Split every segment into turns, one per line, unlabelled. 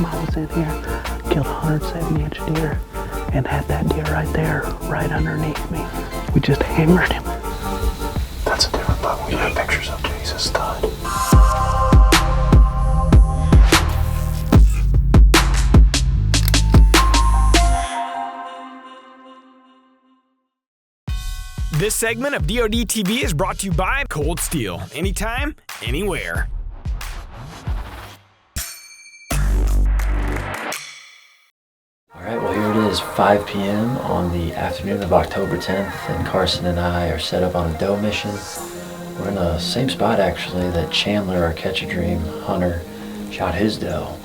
time I was in here, killed a 170-inch deer and had that deer right there, right underneath me. We just hammered him.
That's a different buck. We have pictures of him. He's a stud.
This segment of DoD TV is brought to you by Cold Steel. Anytime, anywhere.
Alright, well here it is, 5 p.m. on the afternoon of October 10th, and Carson and I are set up on a doe mission. We're in the same spot actually that Chandler, our catch-a-dream hunter, shot his doe.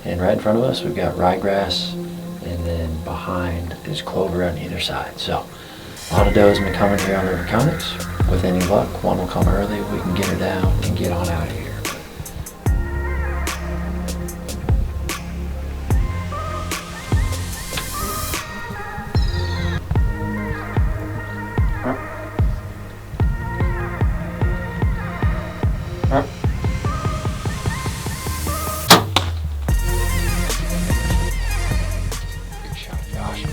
And right in front of us we've got ryegrass, and then behind is clover on either side. So a lot of does been coming here on the reconnaissance. With any luck, one will come early, we can get her down and get on out of here.
Good shot, Josh.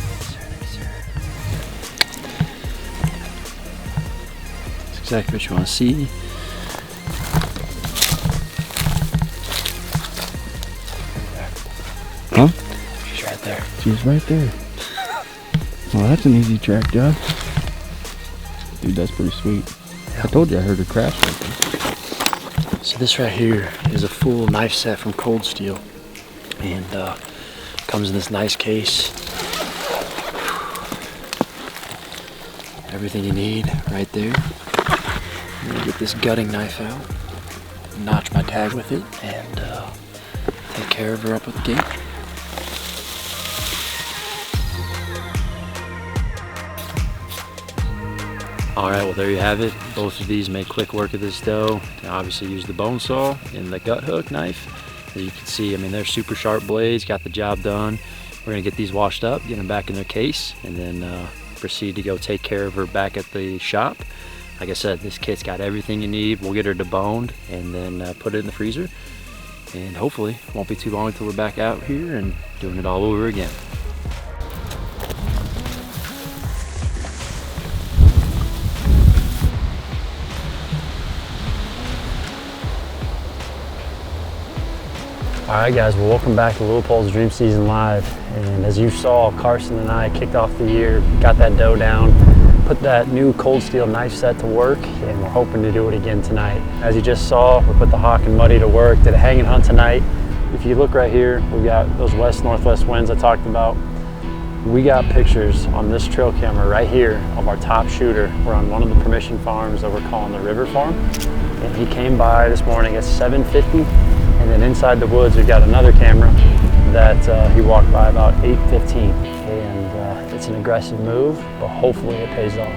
That's exactly what you want to see.
Huh?
She's right there.
She's right there. Well, that's an easy track, Josh. Dude, that's pretty sweet. I told you I heard her crash right there.
So this right here is a full knife set from Cold Steel, and comes in this nice case. Everything you need right there. I'm gonna get this gutting knife out, notch my tag with it, and take care of her up at the gate. Alright, well there you have it. Both of these make quick work of this doe. You can obviously use the bone saw and the gut hook knife. As you can see, I mean, they're super sharp blades, got the job done. We're gonna get these washed up, get them back in their case, and then proceed to go take care of her back at the shop. Like I said, this kit's got everything you need. We'll get her deboned and then put it in the freezer. And hopefully, it won't be too long until we're back out here and doing it all over again. Alright guys, well welcome back to Little Pole's Dream Season Live. And as you saw, Carson and I kicked off the year, got that doe down, put that new Cold Steel knife set to work, and we're hoping to do it again tonight. As you just saw, we put the Hawk and Muddy to work, did a hanging hunt tonight. If you look right here, we've got those west-northwest winds I talked about. We got pictures on this trail camera right here of our top shooter. We're on one of the permission farms that we're calling the River Farm. And he came by this morning at 7:50. And then inside the woods, we've got another camera that he walked by about 8:15. And it's an aggressive move, but hopefully it pays off.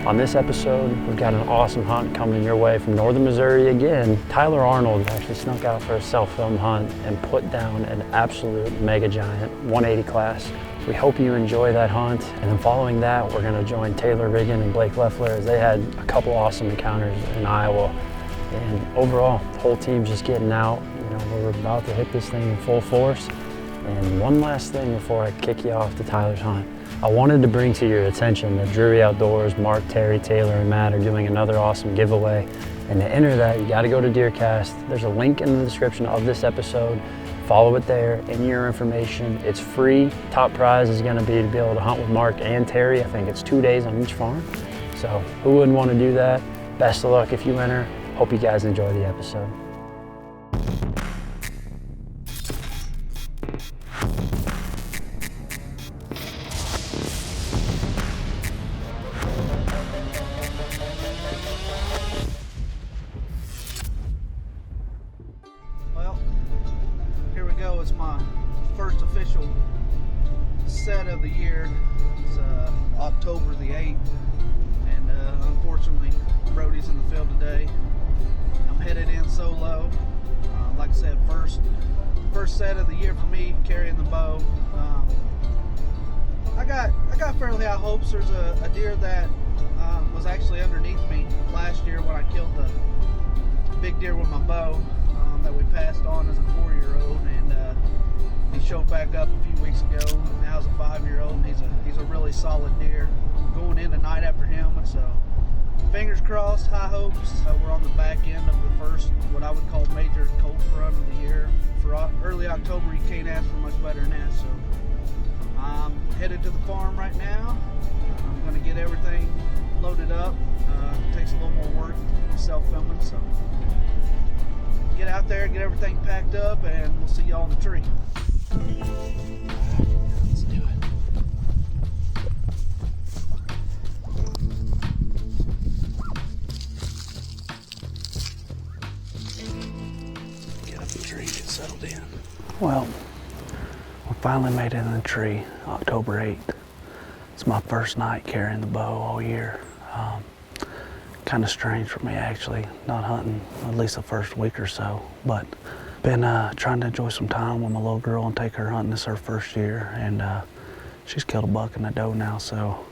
On this episode, we've got an awesome hunt coming your way from northern Missouri again. Tyler Arnold actually snuck out for a self-film hunt and put down an absolute mega giant 180 class. We hope you enjoy that hunt. And then following that, we're gonna join Taylor Riggin and Blake Lefler as they had a couple awesome encounters in Iowa. And overall, the whole team's just getting out. You know, we're about to hit this thing in full force. And one last thing before I kick you off to Tyler's hunt. I wanted to bring to your attention that Drury Outdoors, Mark, Terry, Taylor, and Matt are doing another awesome giveaway. And to enter that, you gotta go to DeerCast. There's a link in the description of this episode. Follow it there, enter your information. It's free. Top prize is gonna be to be able to hunt with Mark and Terry. I think it's 2 days on each farm. So who wouldn't wanna do that? Best of luck if you enter. Hope you guys enjoy the episode.
Well, here we go. It's my first official set of the year. It's October the 8th, and unfortunately, Brody's in the field today. I'm headed in solo. Like I said, first set of the year for me, carrying the bow. I got fairly high hopes. There's a deer that was actually underneath me last year when I killed the big deer with my bow that we passed on as a 4-year-old, and He showed back up a few weeks ago. Now he's a 5-year-old, and he's a really solid deer. Going in tonight after him, and so fingers crossed, high hopes. We're on the back end of the first, what I would call major cold front of the year. For early October, you can't ask for much better than that. So I'm headed to the farm right now. I'm going to get everything loaded up. It takes a little more work self-filming, so get out there, get everything packed up, and we'll see y'all in the tree. Let's do it. Get up the tree, get settled in.
Well, we finally made it in the tree, October 8th. It's my first night carrying the bow all year. Kind of strange for me actually, not hunting at least the first week or so, but been trying to enjoy some time with my little girl and take her hunting. This is her first year, and she's killed a buck and a doe now, so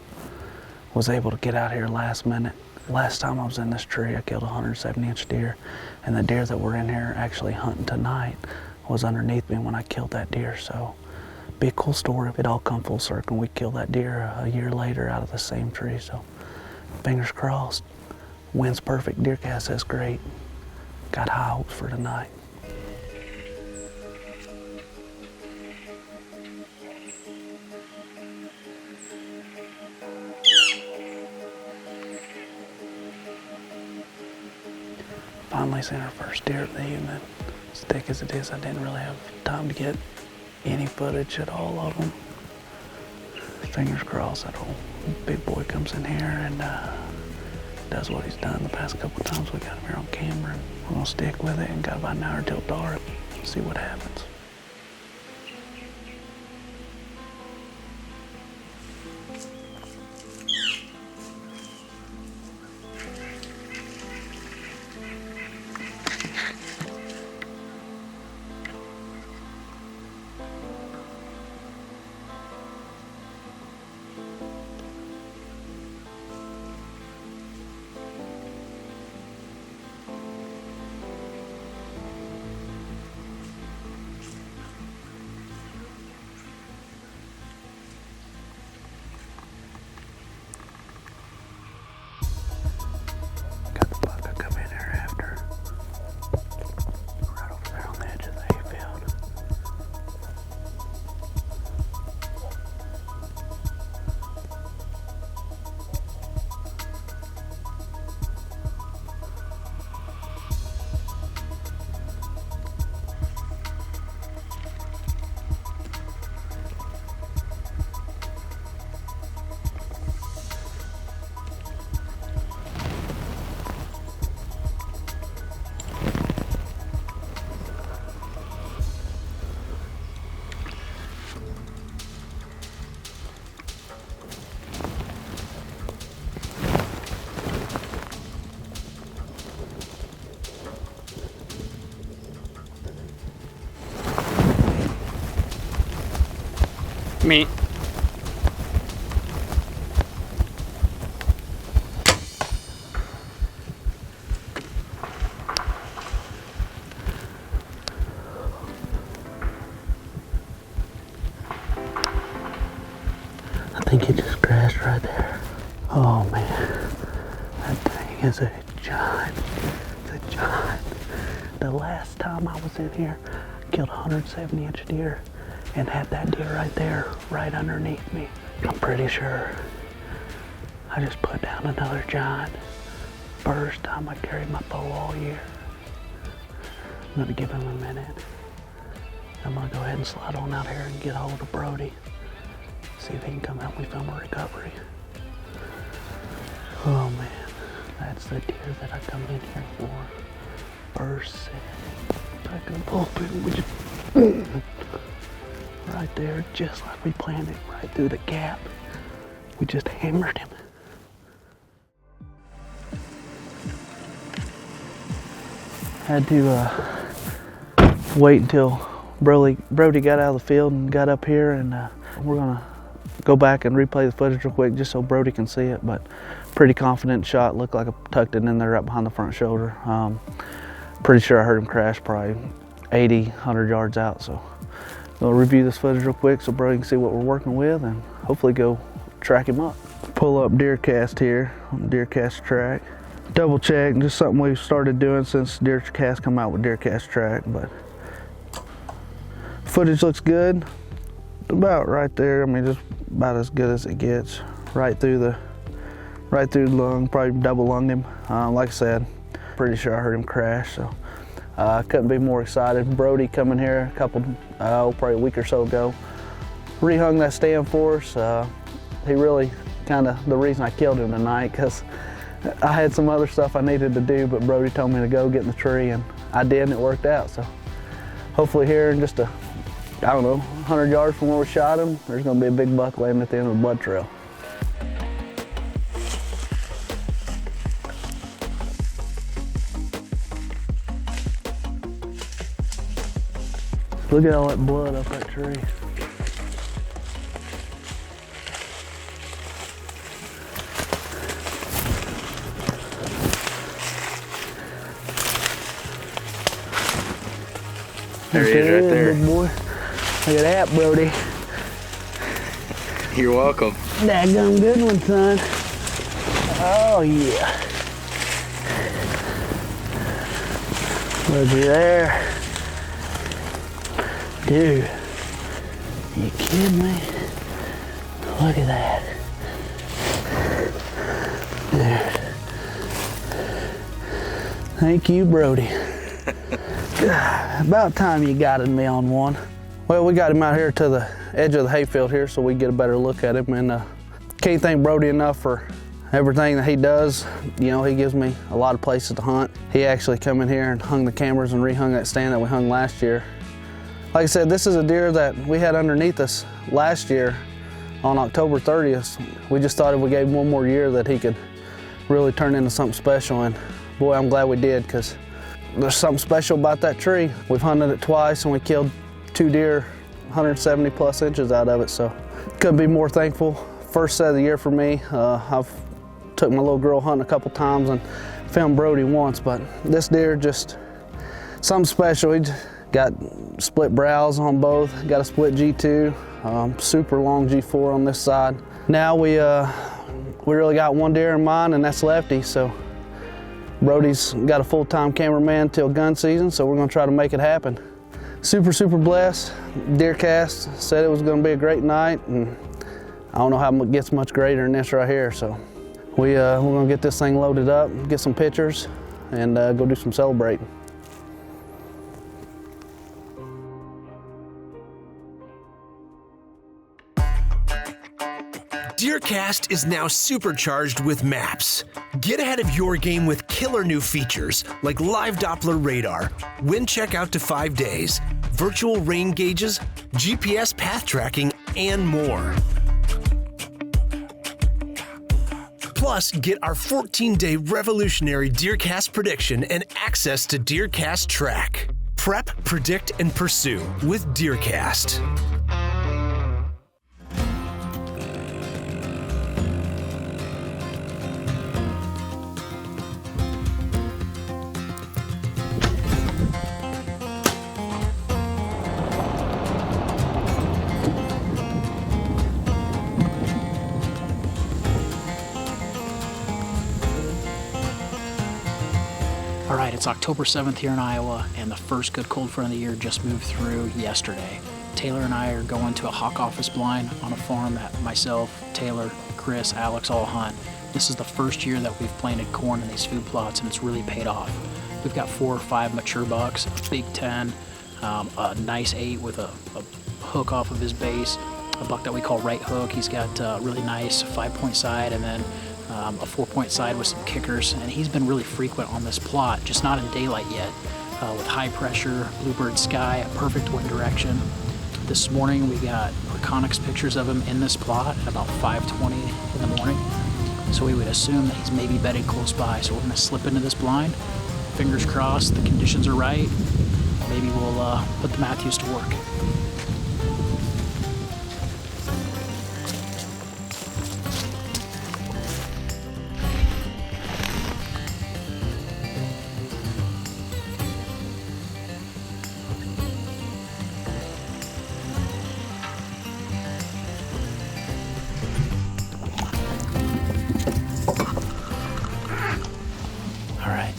was able to get out here last minute. Last time I was in this tree, I killed a 170-inch deer, and the deer that we're in here actually hunting tonight was underneath me when I killed that deer. So be a cool story if it all come full circle. We killed that deer a year later out of the same tree, so fingers crossed. Wind's perfect, DeerCast says great. Got high hopes for tonight. Finally seen our first deer of the evening. As thick as it is, I didn't really have time to get any footage at all of them. Fingers crossed that old big boy comes in here and does what he's done the past couple times we got him here on camera. And we're gonna stick with it and got about an hour till dark. See what happens.
Me.
I think he just crashed right there. Oh man, that thing is a giant. It's a giant. The last time I was in here, I killed a 170-inch deer and had that deer right there, right underneath me. I'm pretty sure I just put down another giant. First time I carried my bow all year. I'm gonna give him a minute. I'm gonna go ahead and slide on out here and get a hold of Brody. See if he can come help me film a recovery. Oh man, that's the deer that I come in here for. First set. Back in the pulpit, we just right there, just like we planned it, right through the gap. We just hammered him. Had to wait until Brody got out of the field and got up here, and we're gonna go back and replay the footage real quick just so Brody can see it, but pretty confident shot. Looked like I tucked it in there right behind the front shoulder. Pretty sure I heard him crash probably 80, 100 yards out, so I'll review this footage real quick so Brody can see what we're working with and hopefully go track him up. Pull up DeerCast here on the DeerCast track. Double check, just something we've started doing since DeerCast come out with DeerCast track, but footage looks good. About right there, I mean, just about as good as it gets. Right through the lung, probably double lunged him. Like I said, pretty sure I heard him crash, so couldn't be more excited. Brody coming here a couple, probably a week or so ago, rehung that stand for us. He really kind of the reason I killed him tonight, because I had some other stuff I needed to do, but Brody told me to go get in the tree, and I did, and it worked out. So hopefully here in just I don't know, 100 yards from where we shot him, there's gonna be a big buck laying at the end of the blood trail. Look at all that blood up that tree.
There he is right there.
Good boy. Look at that, Brody.
You're welcome.
Daggum good one, son. Oh, yeah. Looky there. Dude, you kidding me? Look at that. There. Thank you, Brody. About time you guided me on one. Well, we got him out here to the edge of the hayfield here so we get a better look at him, and can't thank Brody enough for everything that he does. You know, he gives me a lot of places to hunt. He actually come in here and hung the cameras and rehung that stand that we hung last year. Like I said, this is a deer that we had underneath us last year on October 30th. We just thought if we gave him one more year that he could really turn into something special, and boy, I'm glad we did, because there's something special about that tree. We've hunted it twice and we killed 2 deer 170 plus inches out of it, so couldn't be more thankful. First set of the year for me. I've took my little girl hunting a couple times and filmed Brody once, but this deer just something special. He got split brows on both, got a split G2, super long G4 on this side. Now we really got one deer in mind, and that's Lefty, so Brody's got a full-time cameraman till gun season, so we're gonna try to make it happen. Super, super blessed. DeerCast said it was gonna be a great night, and I don't know how it gets much greater than this right here, so we're gonna get this thing loaded up, get some pictures, and go do some celebrating.
DeerCast is now supercharged with maps. Get ahead of your game with killer new features like live Doppler radar, wind check out to 5 days, virtual rain gauges, GPS path tracking, and more. Plus, get our 14-day revolutionary DeerCast prediction and access to DeerCast track. Prep, predict, and pursue with DeerCast.
All right, it's October 7th here in Iowa, and the first good cold front of the year just moved through yesterday. Taylor and I are going to a hawk office blind on a farm that myself, Taylor, Chris, Alex all hunt. This is the first year that we've planted corn in these food plots, and it's really paid off. We've got 4 or 5 mature bucks, a big 10, a nice 8 with a hook off of his base, a buck that we call right hook. He's got a really nice 5-point side, and then a 4-point side with some kickers, and he's been really frequent on this plot, just not in daylight yet, with high pressure, bluebird sky, a perfect wind direction. This morning we got Reconyx pictures of him in this plot at about 5:20 in the morning, so we would assume that he's maybe bedded close by, so we're going to slip into this blind. Fingers crossed the conditions are right. Maybe we'll put the Matthews to work.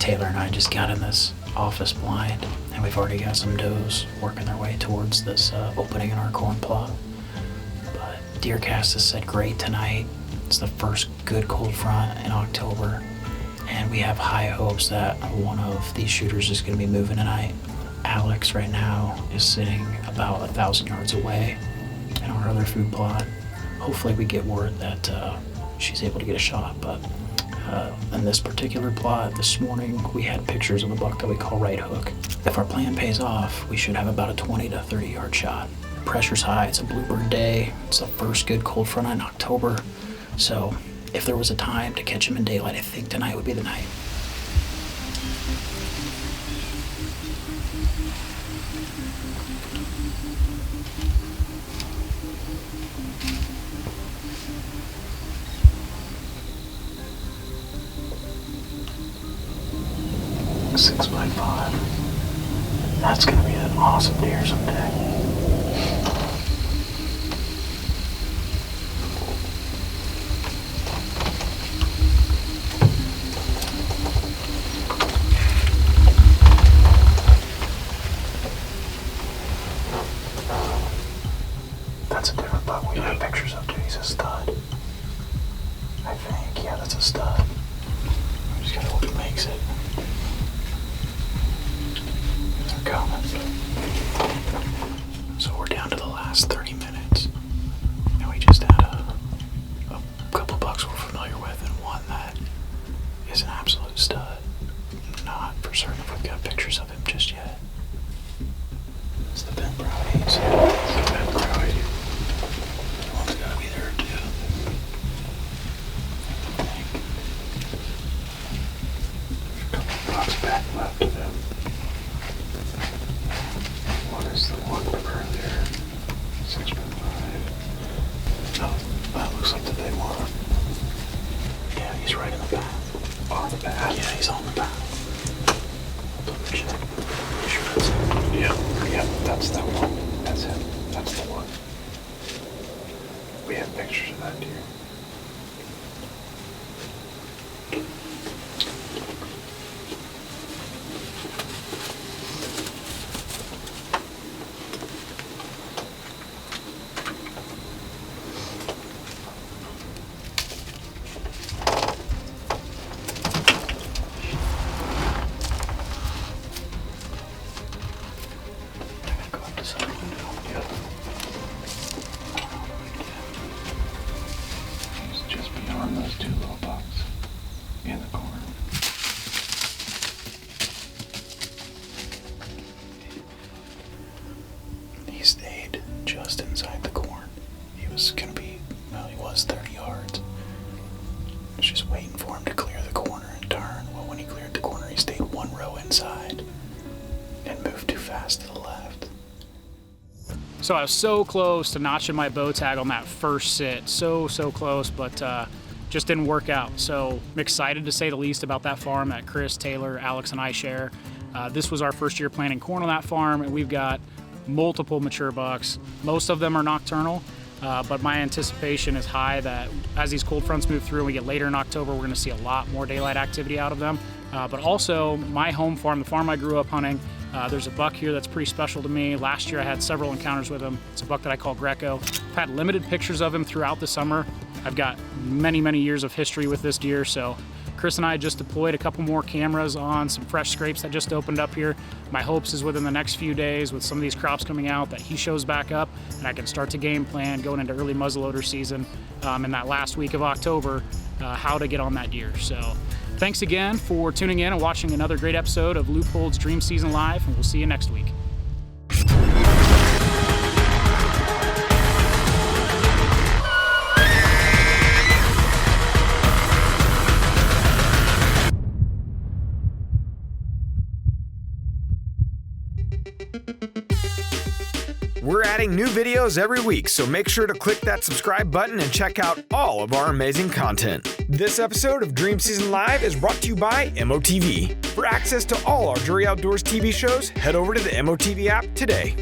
Taylor and I just got in this office blind, and we've already got some does working their way towards this opening in our corn plot. But DeerCast has said great tonight. It's the first good cold front in October, and we have high hopes that one of these shooters is going to be moving tonight. Alex right now is sitting about 1,000 yards away in our other food plot. Hopefully we get word that she's able to get a shot, but in this particular plot this morning, we had pictures of a buck that we call right hook. If our plan pays off, we should have about a 20 to 30 yard shot. Pressure's high, it's a bluebird day, it's the first good cold front in October, so if there was a time to catch him in daylight, I think tonight would be the night.
A 6x5. That's gonna be an awesome deer someday. That's a different buck we have pictures of, dude. He's a stud. I think, yeah, that's a stud. I just gotta hope he makes it. They're coming. So we're down to the last 30 minutes. And we just had a couple bucks we're familiar with, and one that is an absolute stud. Not for certain if we've got pictures of him just yet. It's the Ben Brownies. It's the Ben Brownies. One's gotta be there too. I think. There's a couple bucks back left of him. What is the one earlier? 6x5. Oh, that looks like the big one. Yeah, he's right in the path. On the path? Yeah, he's on the path. Double check. You sure that's him? Yeah, that's that one. That's him. That's the one. We have pictures of that deer. He stayed just inside the corn. He was 30 yards. I was just waiting for him to clear the corner and turn. Well, when he cleared the corner, he stayed one row inside and moved too fast to the left.
So I was so close to notching my bow tag on that first sit. So close, but just didn't work out. So I'm excited, to say the least, about that farm that Chris, Taylor, Alex, and I share. This was our first year planting corn on that farm, and we've got multiple mature bucks. Most of them are nocturnal, but my anticipation is high that as these cold fronts move through and we get later in October, we're gonna see a lot more daylight activity out of them. But also my home farm, the farm I grew up hunting, there's a buck here that's pretty special to me. Last year I had several encounters with him. It's a buck that I call Greco. I've had limited pictures of him throughout the summer. I've got many years of history with this deer, so Chris and I just deployed a couple more cameras on some fresh scrapes that just opened up here. My hopes is within the next few days, with some of these crops coming out, that he shows back up and I can start to game plan going into early muzzleloader season in that last week of October, how to get on that deer. So thanks again for tuning in and watching another great episode of Leupold's Dream Season Live, and we'll see you next week.
We're adding new videos every week, so make sure to click that subscribe button and check out all of our amazing content. This episode of Dream Season Live is brought to you by MOTV. For access to all our Drury Outdoors TV shows, head over to the MOTV app today.